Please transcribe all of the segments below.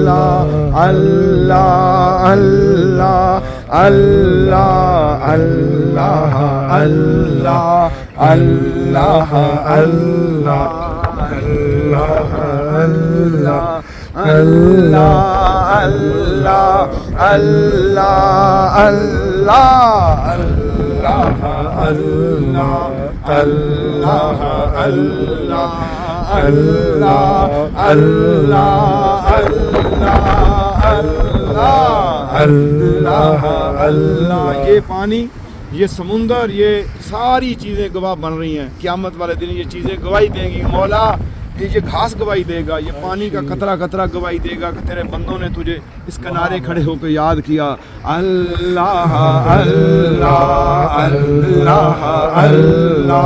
اللہ اللہ اللہ اللہ اللہ اللہ اللہ اللہ اللہ اللہ اللہ اللہ اللہ اللہ یہ پانی، یہ سمندر، یہ ساری چیزیں گواہ بن رہی ہیں. قیامت والے دن یہ چیزیں گواہی دیں گی، مولا یہ گھاس گواہی دے گا، یہ پانی کا قطرہ قطرہ گواہی دے گا کہ تیرے بندوں نے تجھے اس کنارے کھڑے ہو کے یاد کیا. اللہ اللہ اللہ اللہ اللہ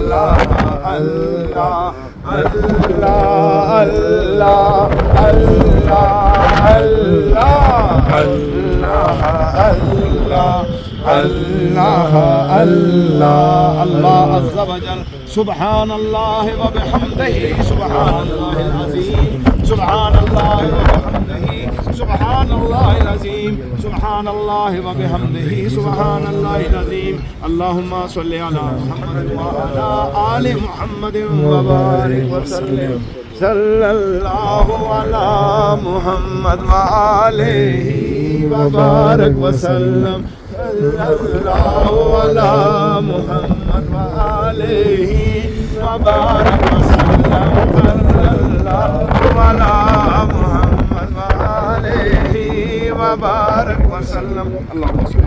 اللہ اللہ اللہ اللہ اللہ اللہ عز وجل. سبحان اللہ و بحمدہ سبحان اللہ العظیم سبحان اللہ و بحمدہ سبحان اللہ العظیم سبحان اللہ و بحمدہ سبحان اللہ العظیم. اللہم صلی علی محمد وعلی آل محمد وبارک وسلم. صلی اللہ علی محمد وآلہ وبارک وسلم. صلی اللہ علی محمد وآلہ وبارک وسلم. صلی اللہ علی محمد وآلہ وبارک وسلم. اللہم صلی